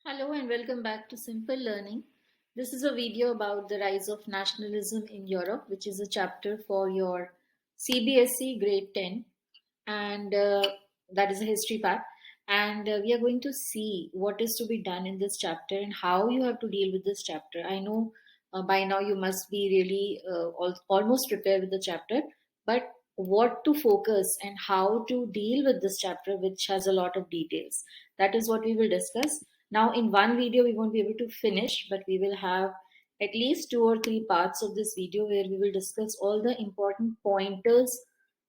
Hello and welcome back to Simple Learning. This is a video about the rise of nationalism in Europe, which is a chapter for your CBSE grade 10, and that is a history part. And we are going to see what is to be done in this chapter and how you have to deal with this chapter. I know by now you must be really almost prepared with the chapter, but what to focus and how to deal with this chapter, which has a lot of details. That is what we will discuss. Now, in one video, we won't be able to finish, but we will have at least 2 or 3 parts of this video where we will discuss all the important pointers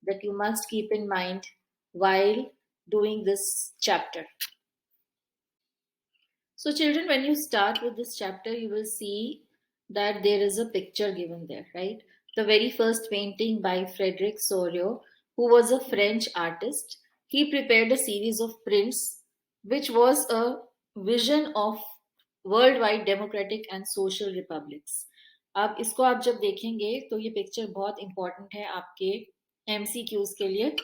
that you must keep in mind while doing this chapter. So, children, when you start with this chapter, you will see that there is a picture given there, right? The very first painting by Frederick Soriot, who was a French artist, he prepared a series of prints, which was a vision of worldwide democratic and social republics. अब इसको आप जब देखेंगे तो ये picture बहुत important है आपके MCQs के लिए,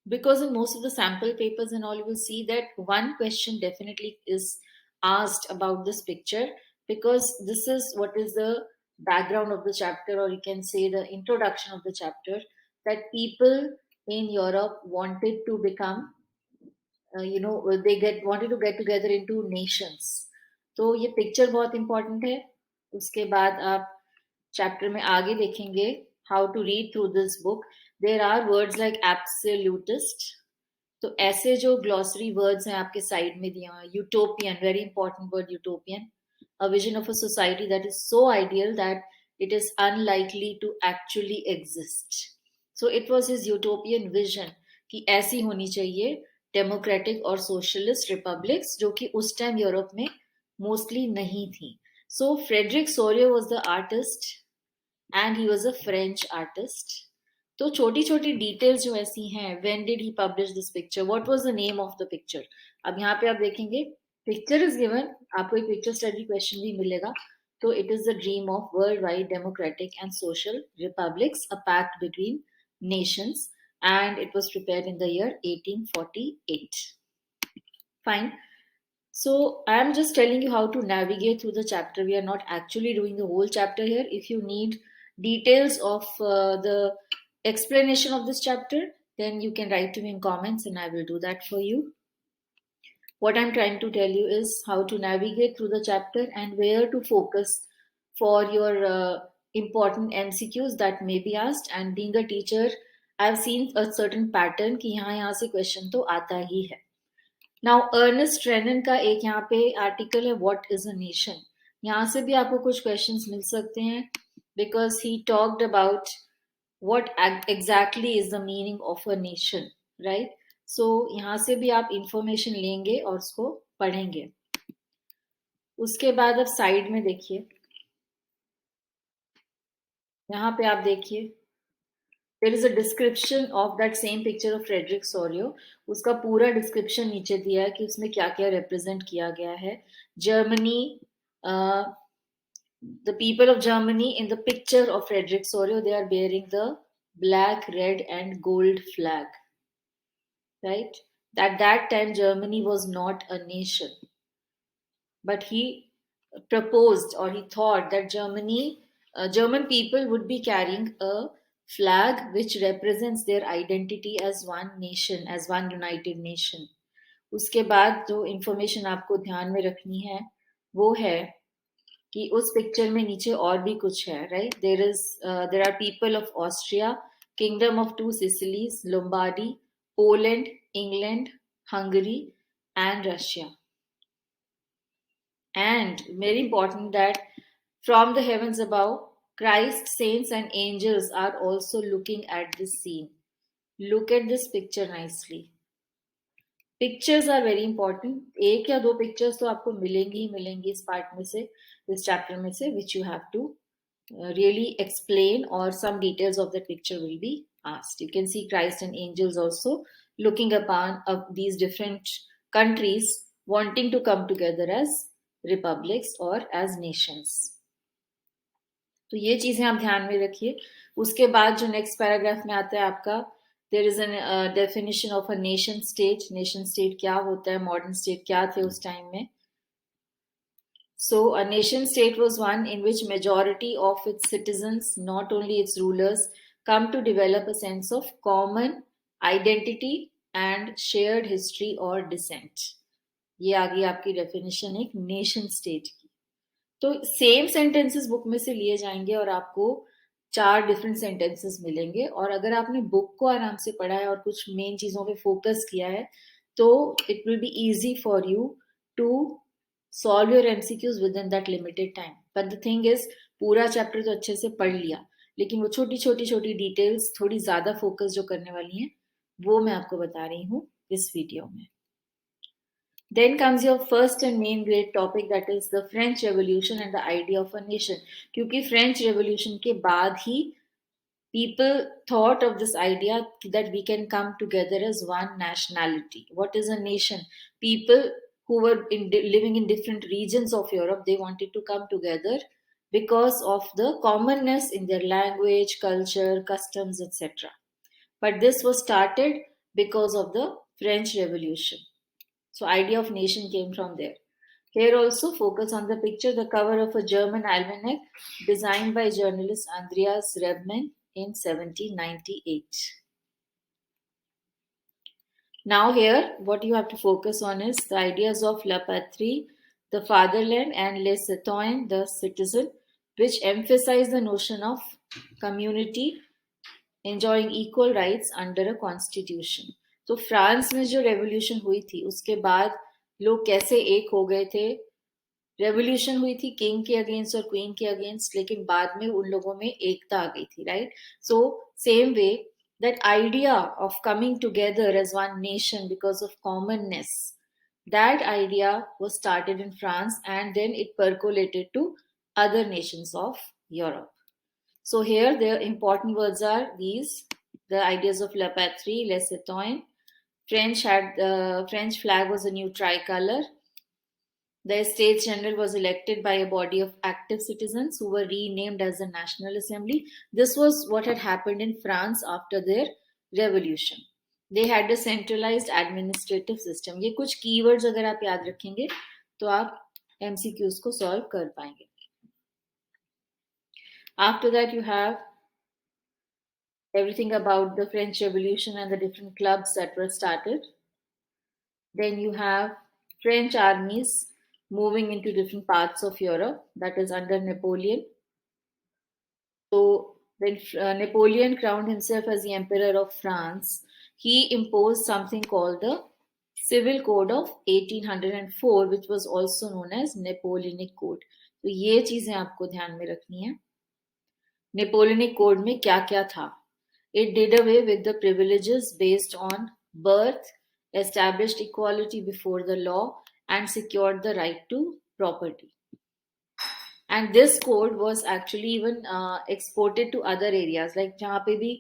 because in most of the sample papers and all you will see that one question definitely is asked about this picture, because this is what is the background of the chapter, or you can say the introduction of the chapter, that people in Europe wanted to become they get wanted to get together into nations. तो ये picture बहुत important है. उसके बाद आप chapter में आगे देखेंगे how to read through this book. There are words like absolutist. तो ऐसे जो ग्लॉसरी वर्ड्स हैं आपके साइड में दिए हुए. Utopian, very important word utopian. A vision of a society that is so ideal that it is unlikely to actually exist. So it was his utopian vision कि ऐसी होनी चाहिए डेमोक्रेटिक और सोशलिस्ट रिपब्लिक्स, जो कि उस टाइम यूरोप में mostly नहीं थी. So Frederic Sorrieu was the artist and he was a French artist. तो छोटी छोटी डिटेल्स जो ऐसी हैं, when did he publish this picture, what was the name of the picture. अब यहाँ पे आप देखेंगे पिक्चर इज गिवन, आपको एक पिक्चर स्टडी क्वेश्चन भी मिलेगा. तो it is the dream of world wide democratic and social republics, a pact between nations, and it was prepared in the year 1848. Fine. So I am just telling you how to navigate through the chapter. We are not actually doing the whole chapter here. If you need details of the explanation of this chapter, then you can write to me in comments and I will do that for you. What I'm trying to tell you is how to navigate through the chapter and where to focus for your important MCQs that may be asked. And being a teacher, I've seen a certain pattern कि यहाँ से question तो आता ही है. Now Ernest Renan का एक यहाँ पे आर्टिकल है What is a Nation. यहाँ से भी आपको कुछ questions मिल सकते हैं, because he talked about what exactly is the meaning of a nation, right? So यहाँ से भी आप information लेंगे और उसको पढ़ेंगे. उसके बाद अब साइड में देखिए, यहाँ पे आप देखिए, there is a description of that same picture of Frederick Soriot. उसका पूरा description नीचे दिया है कि उसमें क्या क्या represent किया गया है. Germany, the people of Germany in the picture of Frederick Soriot, they are bearing the black, red and gold flag, right? At that time Germany was not a nation, but he proposed, or he thought, that German people would be carrying a flag which represents their identity as one nation, as one united nation. उसके बाद जो information आपको ध्यान में रखनी है वो है कि उस पिक्चर में नीचे और भी कुछ है, right? There are people of Austria, kingdom of two Sicilies, Lombardy, Poland, England, Hungary and Russia. And very important that from the heavens above, Christ, saints and angels are also looking at this scene. Look at this picture nicely. Pictures are very important. एक या दो pictures तो आपको मिलेंगी ही मिलेंगी इस part में से, इस chapter में से, which you have to really explain, or some details of that picture will be asked. You can see Christ and angels also looking upon these different countries wanting to come together as republics or as nations. तो ये चीजें आप ध्यान में रखिए. उसके बाद जो नेक्स्ट पैराग्राफ में आता है आपका, there is an definition of a nation state. Nation state क्या होता है, मॉडर्न स्टेट क्या थे उस टाइम में, So a nation state was one in which majority of its citizens, not only its rulers, come to develop a sense of common identity and shared history or descent. ये आ गई आपकी definition एक nation state की. तो same sentences book में से लिए जाएंगे और आपको 4 डिफरेंट सेंटेंसेस मिलेंगे, और अगर आपने बुक को आराम से पढ़ा है और कुछ मेन चीजों पे फोकस किया है तो it will be easy for you to solve your MCQs within that limited time. But the thing is, पूरा चैप्टर तो अच्छे से पढ़ लिया, लेकिन वो छोटी छोटी छोटी डिटेल्स थोड़ी ज्यादा फोकस जो करने वाली हैं वो मैं आपको बता रही हूँ इस वीडियो में. Then comes your first and main great topic, that is the French Revolution and the idea of a nation. क्योंकि French Revolution के बाद ही people thought of this idea that we can come together as one nationality. What is a nation? People who were living in different regions of Europe, they wanted to come together because of the commonness in their language, culture, customs, etc. But this was started because of the French Revolution. So idea of nation came from there. Here also focus on the picture, the cover of a German almanac designed by journalist Andreas Rebmann in 1798. Now here what you have to focus on is the ideas of La Patrie, the fatherland, and Les Citoyens, the citizen, which emphasize the notion of community enjoying equal rights under a constitution. तो France में जो revolution हुई थी उसके बाद लोग कैसे एक हो गए थे. रेवोल्यूशन हुई थी किंग के अगेंस्ट और क्वीन के अगेंस्ट, लेकिन बाद में उन लोगों में एकता आ गई थी, right. So same way that idea of coming together as one nation because of commonness, that idea was started in France and then it percolated to other nations of Europe. So here the important words are these: the ideas of La Patrie, Les Citoyens. The French flag was a new tricolor. The States General was elected by a body of active citizens who were renamed as the National Assembly. This was what had happened in France after their revolution. They had a centralized administrative system. ये कुछ keywords अगर आप याद रखेंगे तो आप MCQs को solve कर पाएंगे. After that you have everything about the French Revolution and the different clubs that were started. Then you have French armies moving into different parts of Europe, that is under Napoleon. So when Napoleon crowned himself as the Emperor of France, he imposed something called the Civil Code of 1804, which was also known as Napoleonic Code. तो ये चीजें आपको ध्यान में रखनी है. Napoleonic Code में क्या क्या था? It did away with the privileges based on birth, established equality before the law, and secured the right to property. And this code was actually even exported to other areas, like जहाँ पे भी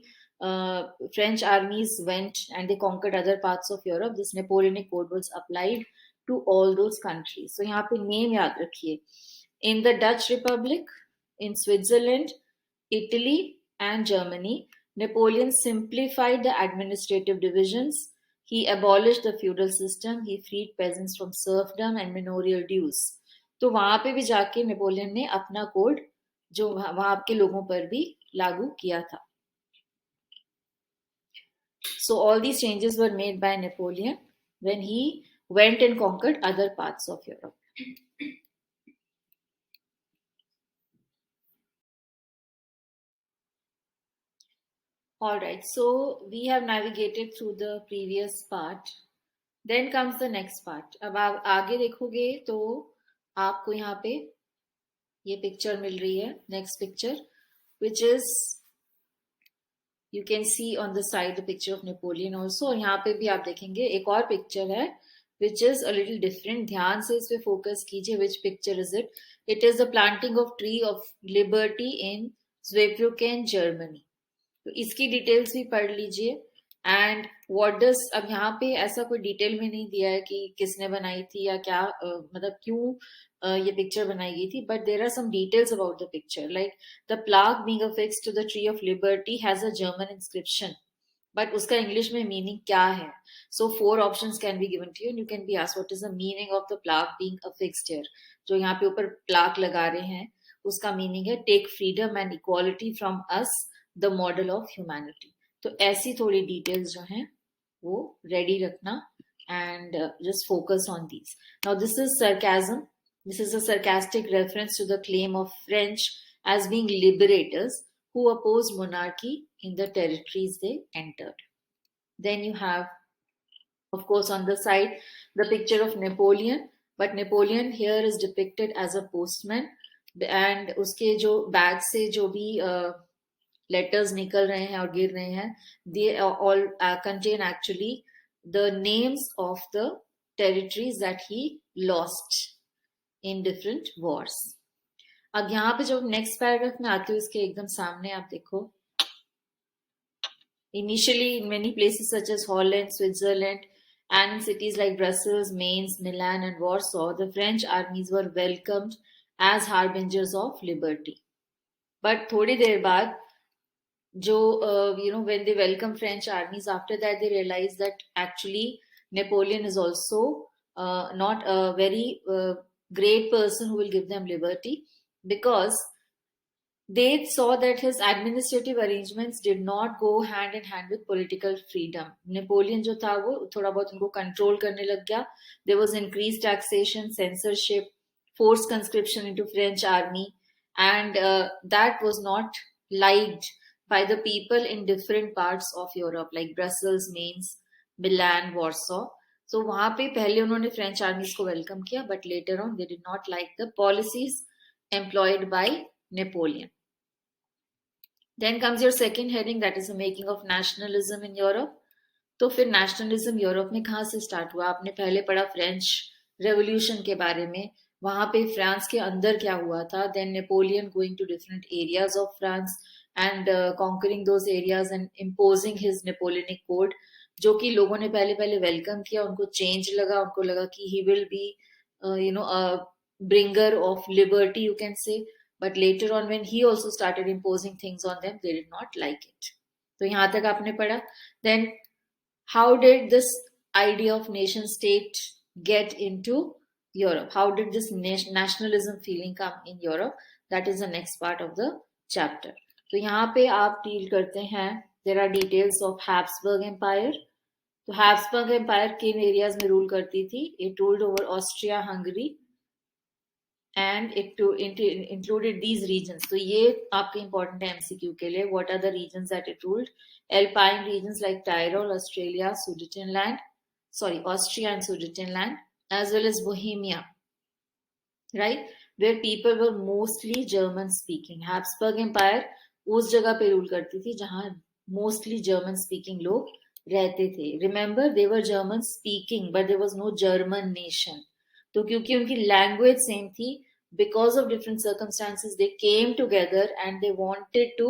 French armies went and they conquered other parts of Europe, this Napoleonic Code was applied to all those countries. So यहाँ पे name याद रखिए. In the Dutch Republic, in Switzerland, Italy, and Germany, Napoleon simplified the administrative divisions. He abolished the feudal system. He freed peasants from serfdom and manorial dues. तो वहां पे भी जाके Napoleon ने अपना कोड जो वहां के लोगों पर भी लागू किया था. So all these changes were made by Napoleon when he went and conquered other parts of Europe. All right, so we have navigated through the previous part. Then comes the next part. अब आप आगे देखोगे तो आपको यहाँ पे ये picture मिल रही है, next picture, which is you can see on the side the picture of Napoleon also. और यहाँ पे भी आप देखेंगे एक और पिक्चर है which is a little different. ध्यान से इस पे फोकस कीजिए. Which picture is it? It is the planting of tree of liberty in Zweibrücken, Germany. तो इसकी डिटेल्स भी पढ़ लीजिए. एंड व्हाट डज, अब यहाँ पे ऐसा कोई डिटेल में नहीं दिया है कि किसने बनाई थी या क्या मतलब क्यों ये पिक्चर बनाई गई थी, but there are some details about the picture. Like the plaque being affixed to the tree of liberty has a German inscription but उसका इंग्लिश में मीनिंग क्या है? So 4 options can be given to you and you can be asked what is the meaning of the plaque being affixed here. जो यहाँ पे ऊपर plaque लगा रहे हैं उसका मीनिंग है take freedom and equality from us the model of humanity. तो ऐसी थोड़ी डिटेल्स जो हैं वो रेडी रखना and just focus on these. Now, this is sarcasm. This is a sarcastic reference to the claim of French as being liberators who opposed monarchy in the territories they entered. Then you have, of course, on the side, the picture of Napoleon. But Napoleon here is depicted as a postman. And उसके जो bag से जो भी letters निकल रहे हैं और गिर रहे हैं, they all contain actually the names of the territories that he lost in different wars. अब यहाँ पे जब नेक्स्ट पैराग्राफ में आती हूँ इसके एकदम सामने आप देखो, initially in many places such as Holland, Switzerland and in cities like Brussels, Mainz, Milan and Warsaw, the French armies were welcomed as harbingers of liberty. But थोड़ी देर बाद जो when they welcome French armies, after that they realize that actually Napoleon is also not a very great person who will give them liberty, because they saw that his administrative arrangements did not go hand in hand with political freedom. Napoleon जो था वो थोड़ा बहुत उनको control करने लग गया. There was increased taxation, censorship, forced conscription into French army, and that was not liked by the people in different parts of Europe like Brussels, Mainz, Milan, Warsaw. So वहाँ पे पहले उन्होंने French armies को welcome किया, but later on they did not like the policies employed by Napoleon. Then comes your second heading, that is the making of nationalism in Europe. तो फिर nationalism Europe में कहाँ से स्टार्ट हुआ? आपने पहले पढ़ा फ्रेंच रेवोल्यूशन के बारे में, वहां पे फ्रांस के अंदर क्या हुआ था. Then Napoleon going to different areas of France and conquering those areas and imposing his Napoleonic code, जो कि लोगों ने पहले पहले वेलकम किया, उनको चेंज लगा, उनको लगा कि he will be bringer of liberty you can say. But later on when he also started imposing things on them, they did not like it. तो यहाँ तक आपने पढ़ा. Then how did this idea of nation state get into Europe? How did this nationalism feeling come in Europe? That is the next part of the chapter. तो यहाँ पे आप deal करते हैं, there are details of Habsburg Empire. तो Habsburg Empire किन areas में rule करती थी? It ruled over Austria, Hungary, and it included these regions. तो ये आपके important है MCQ के लिए. What are the regions that it ruled? Alpine regions like Tyrol, Austria and Sudetenland, as well as Bohemia, right? Where people were mostly German speaking. Habsburg Empire उस जगह पे rule करती थी जहां mostly German speaking लोग रहते थे. Remember, they were German speaking, but there was no German nation. तो क्योंकि उनकी लैंग्वेज सेम थी, because of different circumstances they came together and they wanted to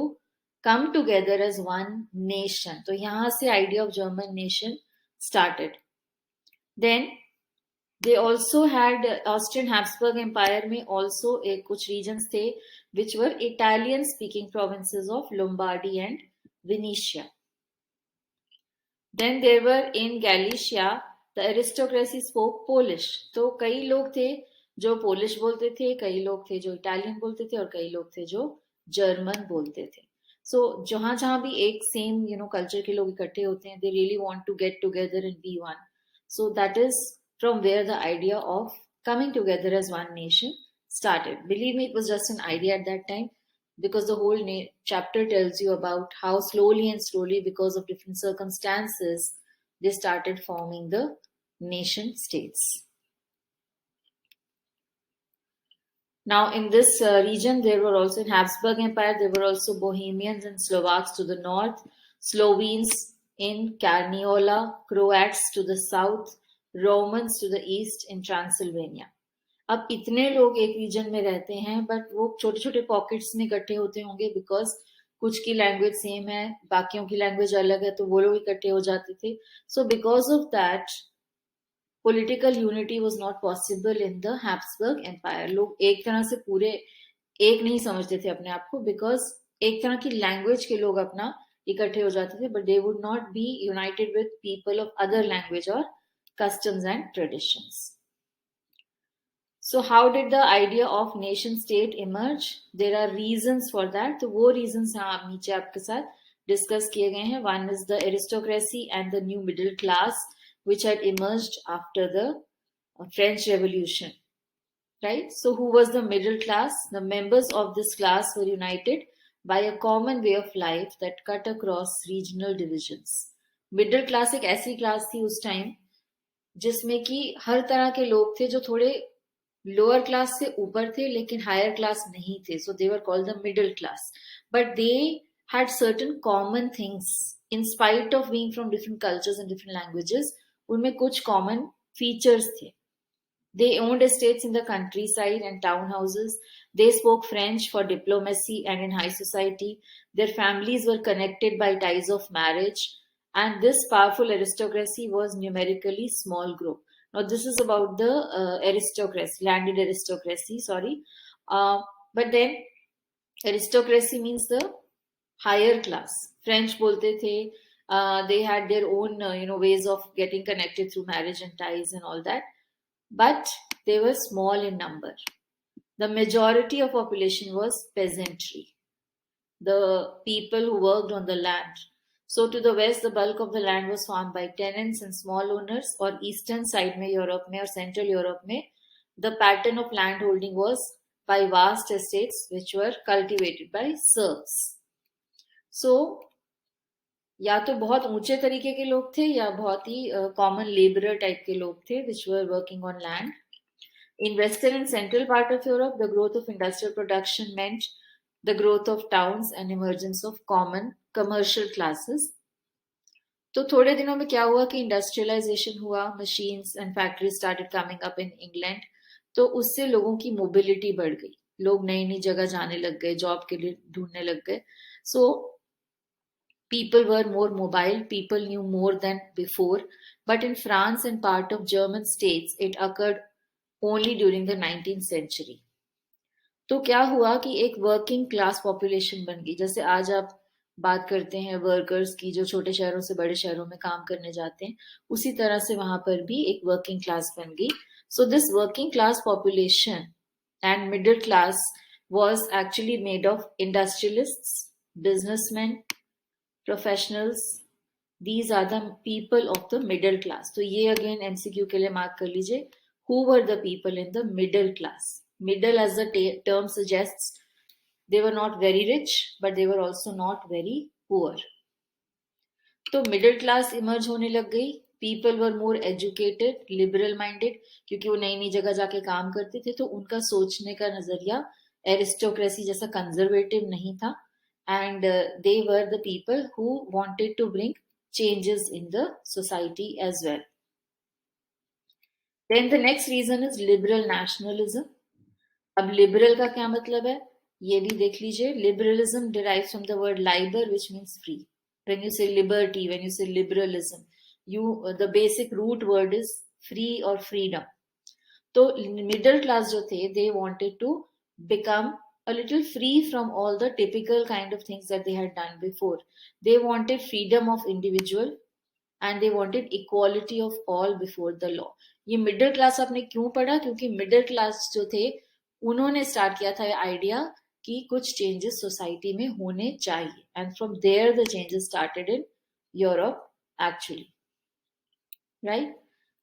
come together as one nation. तो यहाँ से idea of German nation started. Then they also had Austrian Habsburg Empire में also कुछ regions थे which were Italian speaking provinces of Lombardy and Venetia. Then there were in Galicia the aristocracy spoke Polish. तो कई लोग थे जो Polish बोलते थे, कई लोग थे जो इटालियन बोलते थे और कई लोग थे जो जर्मन बोलते थे. सो जहां जहां भी एक सेम कल्चर के लोग इकट्ठे होते हैं, they really want to get together and be one. So that is from where the idea of coming together as one nation started. Believe me, it was just an idea at that time, because the whole chapter tells you about how slowly and slowly, because of different circumstances, they started forming the nation states. Now in this region, there were also in Habsburg Empire, there were also Bohemians and Slovaks to the north, Slovenes in Carniola, Croats to the south, Romans to the east in Transylvania. अब इतने लोग एक reason में रहते हैं, but वो छोटे छोटे पॉकेट्स में इकट्ठे होते होंगे, बिकॉज कुछ की लैंग्वेज सेम है, बाकियों की लैंग्वेज अलग है, तो वो लोग इकट्ठे हो जाते थे. So because of that political unity was not possible in the Habsburg Empire. लोग एक तरह से पूरे एक नहीं समझते थे अपने आप को, because एक तरह की लैंग्वेज के लोग अपना इकट्ठे हो जाते थे, but they would not be united with people of other language or customs and traditions. So how did the idea of nation state emerge? There are reasons for that. तो वो reasons हम नीचे आपके साथ discuss किए गए हैं. One is the aristocracy and the new middle class which had emerged after the French Revolution. Right? So who was the middle class? The members of this class were united by a common way of life that cut across regional divisions. Middle class एक ऐसी class थी उस time जिसमें कि हर तरह के लोग थे जो थोड़े लोअर क्लास से ऊपर थे लेकिन हायर क्लास नहीं थे. So they were called the middle class, but they had certain common things in spite of being from different cultures and different languages. उनमें कुछ कॉमन फीचर्स थे. They owned estates in the countryside and townhouses. They spoke French for diplomacy and in high society. Their families were connected by ties of marriage. And this powerful aristocracy was numerically small group. Now, this is about the aristocracy, landed aristocracy, sorry. But then, aristocracy means the higher class. French bolte the. They had their own, ways of getting connected through marriage and ties and all that. But they were small in number. The majority of population was peasantry, the people who worked on the land. So to the west, the bulk of the land was farmed by tenants and small owners. Or eastern side में Europe में और central Europe में, the pattern of land holding was by vast estates which were cultivated by serfs. So या तो बहुत ऊंचे तरीके के लोग थे या बहुत ही कॉमन लेबरर टाइप के लोग थे which were working on land. In western and central part of Europe, the growth of industrial production meant the growth of towns and emergence of common commercial classes. तो थोड़े दिनों में क्या हुआ कि इंडस्ट्रियलाइजेशन हुआ, machines and factories started coming up in England. तो उससे लोगों की मोबिलिटी बढ़ गई, लोग नई नई जगह जाने लग गए, जॉब के लिए ढूंढने लग गए. सो people were more mobile, people knew more than before. But in France and part of German states, it occurred only during the 19th century. तो क्या हुआ कि एक वर्किंग क्लास पॉपुलेशन बन गई. जैसे आज आप बात करते हैं वर्कर्स की जो छोटे शहरों से बड़े शहरों में काम करने जाते हैं, उसी तरह से वहां पर भी एक वर्किंग क्लास बन गई. So this working class population and middle class was actually made of industrialists, businessmen, professionals. These are the people of the middle class. तो ये again MCQ के लिए mark कर लीजिए. Who were the people in the middle class? Middle, as the term suggests, they were not very rich, but they were also not very poor. तो middle class emerge होने लग गई. People were more educated, liberal minded, क्योंकि वो नई नई जगह जाके काम करते थे. तो उनका सोचने का नजरिया aristocracy जैसा conservative नहीं था. And they were the people who wanted to bring changes in the society as well. Then the next reason is liberal nationalism. अब liberal का क्या मतलब है ये भी देख लीजिए. Liberalism derives from the word liber, which means free. When you say liberty, when you say liberalism, the basic root word is free or freedom. तो middle class जो थे, they wanted to become a little free from all the typical kind of things that they had done before. They wanted freedom of individual and they wanted equality of all before the law. ये middle class आपने क्यों पढ़ा? क्योंकि middle class जो थे उन्होंने start किया था ये आइडिया कि कुछ चेंजेस सोसाइटी में होने चाहिए. And from there the changes started in Europe actually, right?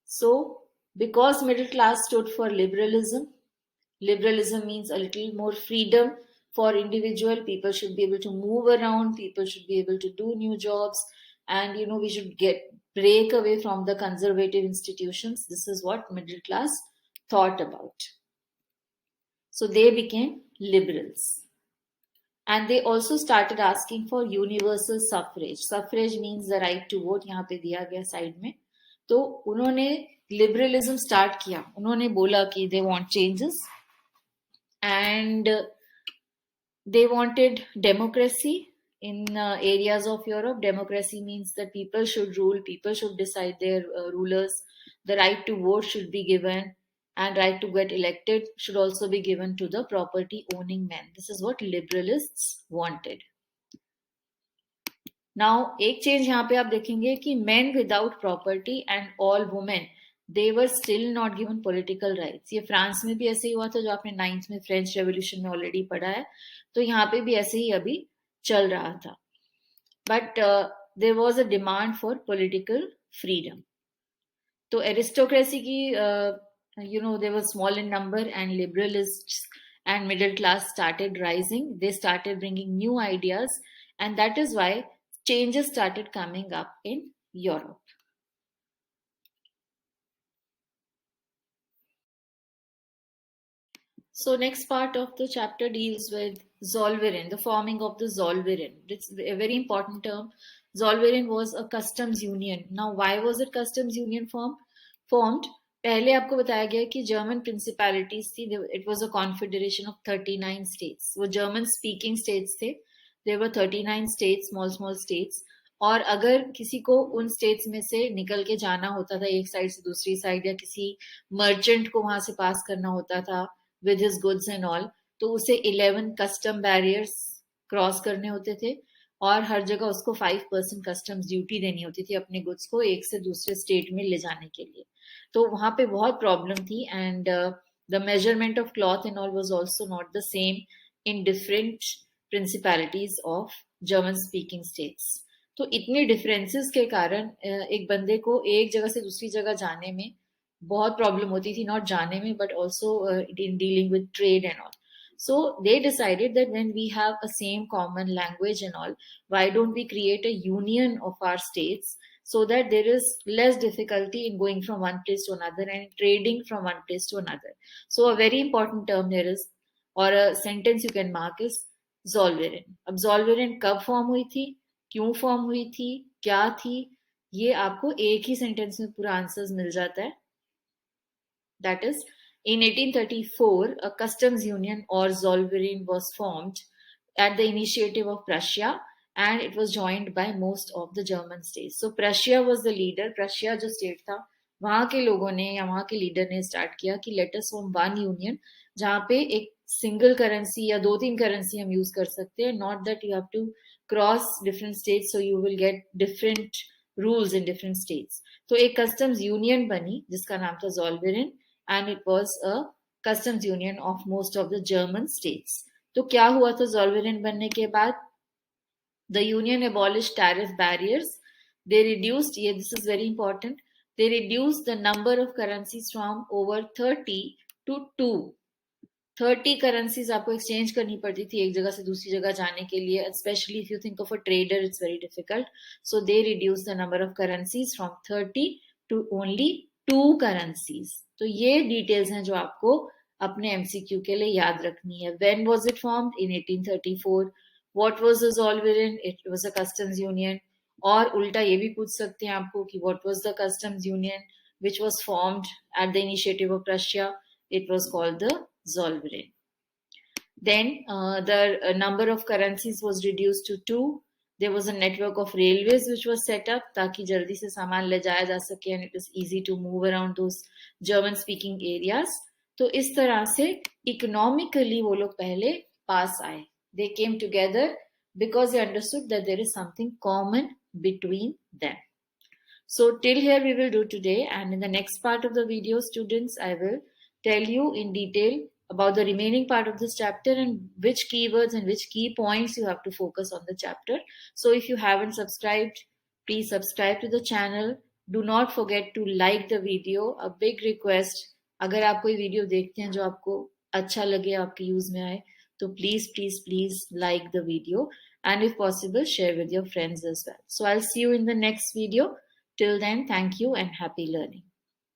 So because middle class stood for liberalism. Liberalism means a little more freedom for individual. People should be able to move around. People should be able to do new jobs. And, we should break away from the conservative institutions. This is what middle class thought about. So they became liberals. And they also started asking for universal suffrage. Suffrage means the right to vote. यहाँ पे दिया गया side में. तो उन्होंने liberalism start किया. उन्होंने बोला कि they want changes and they wanted democracy in areas of Europe. Democracy means that people should rule, people should decide their rulers. The right to vote should be given, and right to get elected should also be given to the property owning men. This is what liberalists wanted. Now एक change यहाँ पे आप देखेंगे कि men without property and all women they were still not given political rights. ये France में भी ऐसे ही हुआ था, जो आपने 9th में फ्रेंच रेवोल्यूशन में ऑलरेडी पढ़ा है, तो यहाँ पे भी ऐसे ही अभी चल रहा था. But there was a demand for political freedom. तो एरिस्टोक्रेसी की they were small in number, and liberalists and middle class started rising. They started bringing new ideas, and that is why changes started coming up in Europe. So next part of the chapter deals with Zollverein, the forming of the Zollverein. It's a very important term. Zollverein was a customs union. Now, why was it customs union formed? पहले आपको बताया गया कि German principalities थी. It was a confederation of 39 states. वो German speaking states थे. There were 39 states, small small states. और अगर किसी को उन स्टेट्स में से निकल के जाना होता था एक साइड से दूसरी साइड, या किसी मर्चेंट को वहां से पास करना होता था with his goods and all, तो उसे 11 कस्टम बैरियर्स क्रॉस करने होते थे, और हर जगह उसको 5% कस्टम्स ड्यूटी देनी होती थी अपने गुड्स को एक से दूसरे स्टेट में ले जाने के लिए. तो वहां पे बहुत प्रॉब्लम थी, and the measurement of cloth and all was also not the same in different principalities of German speaking states. तो इतने डिफरेंसेस के कारण एक बंदे को एक जगह से दूसरी जगह जाने में बहुत प्रॉब्लम होती थी, नॉट जाने में but also in dealing with trade and all. So they decided that when we have a same common language and all, why don't we create a union of our states so that there is less difficulty in going from one place to another and trading from one place to another. So a very important term here is, or a sentence you can mark is Zollverein. अब Zollverein कब form हुई थी, क्यों form हुई थी, क्या थी, ये आपको एक ही सेंटेंस में पूरा आंसर्स मिल जाता है. That is, in 1834, a customs union or Zollverein was formed at the initiative of Prussia, and it was joined by most of the German states. So Prussia was the leader. Prussia जो state था, वहां के लोगों ने या वहां के leader ने स्टार्ट किया कि let us form one union, जहाँ पे एक सिंगल करेंसी या 2-3 करेंसी हम यूज कर सकते हैं, not that you have to cross different states, so you will get different rules in different states. तो एक कस्टम्स यूनियन बनी जिसका नाम था Zollverein, and it was a customs union of most of the German states. तो क्या हुआ था Zollverein बनने के बाद? The union abolished tariff barriers. They reduced, this is very important, they reduced the number of currencies from over 30 to 2. 30 currencies आपको exchange करनी पड़ती थी एक जगह से दूसरी जगह जाने के लिए. Specially if you think of a trader, it's very difficult. So they reduce the number of currencies from 30 to only 2 currencies. तो ये डिटेल्स हैं जो आपको अपने एमसीक्यू के लिए याद रखनी है. When was it formed? In 1834. What was the Zollverein? It was a customs union. और उल्टा ये भी पूछ सकते हैं आपको कि what was the customs union which was formed at the initiative of Russia? It was called the Zollverein. Then the number of currencies was reduced to 2. There was a network of railways which was set up ताकि जल्दी से सामान ले जाया जा सके, and it was easy to move around those German speaking areas. तो इस तरह से economically वो लोग पहले पास आए. They came together because they understood that there is something common between them. So till here we will do today, and in the next part of the video, students, I will tell you in detail about the remaining part of this chapter and which keywords and which key points you have to focus on the chapter. So if you haven't subscribed, please subscribe to the channel. Do not forget to like the video. A big request, अगर आप कोई video देखते हैं जो आपको अच्छा लगे, आपके यूज में आए, तो please like the video, and if possible share with your friends as well. So I'll see you in the next video. Till then, thank you and happy learning.